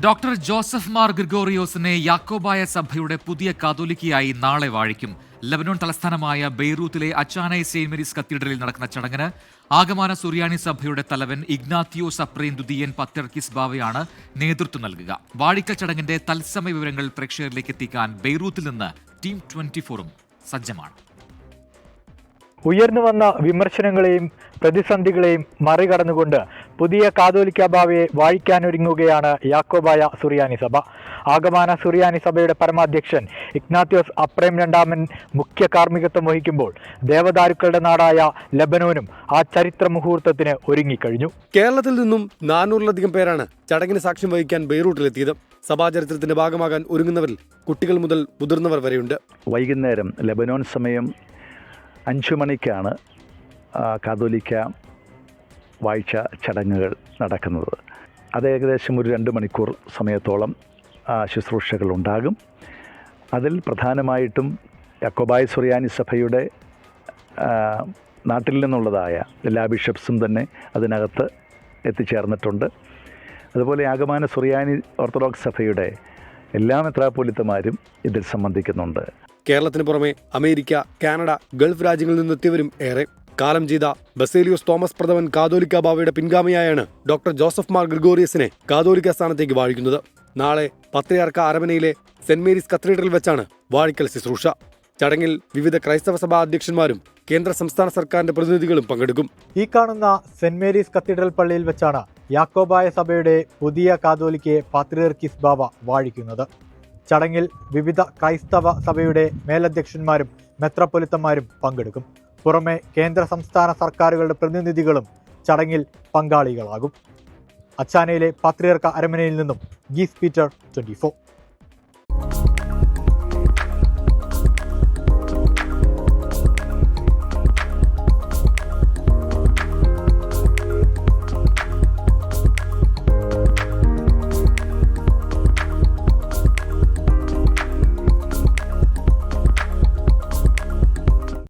Doctor Joseph Mar ഗ്രിഗോറിയോസിനെ Yakobaya സഭയുടെ പുതിയ കാതോലിക്കയായി നാളെ വാഴിക്കും. ലബനോൺ തലസ്ഥാനമായ ബെയ്റൂത്തിലെ അച്ചാനെ സെയിന്റ് മേരീസ് കത്തീഡ്രലിൽ നടക്കുന്ന ചടങ്ങിന് ആഗമാന സുറിയാനി സഭയുടെ തലവൻ ഇഗ്നാത്തിയോസ് അപ്രേം ദുതിയൻ പത്രിയർക്കീസ് ബാവയാണ് നേതൃത്വം നൽകുക. വാഴിക്കൽ ചടങ്ങിന്റെ തത്സമയ വിവരങ്ങൾ പ്രേക്ഷകരിലേക്ക് എത്തിക്കാൻ ബെയ്റൂത്തിൽ നിന്ന് ടീം 24 സജ്ജമാണ്. ഉയർന്നുവന്ന വിമർശനങ്ങളെയും പ്രതിസന്ധികളെയും മറികടന്നുകൊണ്ട് പുതിയ കാതോലിക്ക ബാവയെ വാഴിക്കാനൊരുങ്ങുകയാണ് യാക്കോബായ സുറിയാനി സഭ. ആഗമാന സുറിയാനി സഭയുടെ പരമാധ്യക്ഷൻ ഇഗ്നാത്തിയോസ് അപ്രേം രണ്ടാമൻ മുഖ്യ കാർമ്മികത്വം വഹിക്കുമ്പോൾ ദേവദാരുക്കളുടെ നാടായ ലബനോനും ആ ചരിത്ര മുഹൂർത്തത്തിന് ഒരുങ്ങിക്കഴിഞ്ഞു. കേരളത്തിൽ നിന്നും 400-ലധികം പേരാണ് ചടങ്ങിന് സാക്ഷ്യം വഹിക്കാൻ ബെയ്റൂട്ടിലെത്തിയത്. സഭാചരിത്രത്തിന്റെ ഭാഗമാകാൻ ഒരുങ്ങുന്നവരിൽ കുട്ടികൾ മുതൽ മുതിർന്നവർ വരെയുണ്ട്. വൈകുന്നേരം ലബനോൻ സമയം 5 മണിക്കാണ് കാതോലിക്ക വാഴ്ച ചടങ്ങുകൾ നടക്കുന്നത്. അത് ഏകദേശം ഒരു 2 മണിക്കൂർ സമയത്തോളം ശുശ്രൂഷകൾ ഉണ്ടാകും. അതിൽ പ്രധാനമായിട്ടും യാക്കോബായ സുറിയാനി സഭയുടെ നാട്ടിൽ നിന്നുള്ളതായ എല്ലാ ബിഷപ്സും തന്നെ അതിനകത്ത് എത്തിച്ചേർന്നിട്ടുണ്ട്. അതുപോലെ ആഗമാന സുറിയാനി ഓർത്തഡോക്സ് സഭയുടെ എല്ലാ മെത്രാപ്പോലിത്തമാരും ഇതിൽ സംബന്ധിക്കുന്നുണ്ട്. കേരളത്തിന് പുറമെ അമേരിക്ക, കാനഡ, ഗൾഫ് രാജ്യങ്ങളിൽ നിന്നെത്തിയവരും ഏറെ. കാലം ചെയ്ത ബസേലിയോസ് തോമസ് പ്രഥമൻ കാതോലിക്ക ബാവയുടെ പിൻഗാമിയായാണ് ഡോക്ടർ ജോസഫ് മാർ ഗ്രിഗോറിയസിനെ കാതോലിക്ക സ്ഥാനത്തേക്ക് വാഴിക്കുന്നത്. നാളെ പത്രിയാർക്ക അരമനയിലെ സെന്റ് മേരീസ് കത്തീഡ്രലിൽ വെച്ചാണ് വാഴിക്കൽ ശുശ്രൂഷ. ചടങ്ങിൽ വിവിധ ക്രൈസ്തവ സഭാ അധ്യക്ഷന്മാരും കേന്ദ്ര സംസ്ഥാന സർക്കാരിന്റെ പ്രതിനിധികളും പങ്കെടുക്കും. ഈ കാണുന്ന സെന്റ് മേരീസ് കത്തീഡ്രൽ പള്ളിയിൽ വെച്ചാണ് യാക്കോബായ സഭയുടെ പുതിയ കാതോലിക്കയെ പത്രിയർക്കീസ് ബാവ വാഴിക്കുന്നത്. ചടങ്ങിൽ വിവിധ ക്രൈസ്തവ സഭയുടെ മേലധ്യക്ഷന്മാരും മെത്രാപ്പൊലിത്തന്മാരും പങ്കെടുക്കും. പുറമെ കേന്ദ്ര സംസ്ഥാന സർക്കാരുകളുടെ പ്രതിനിധികളും ചടങ്ങിൽ പങ്കാളികളാകും. അച്ചാനയിലെ പത്രിയർക്ക അരമനയിൽ നിന്നും ഗീസ് പീറ്റർ, 24.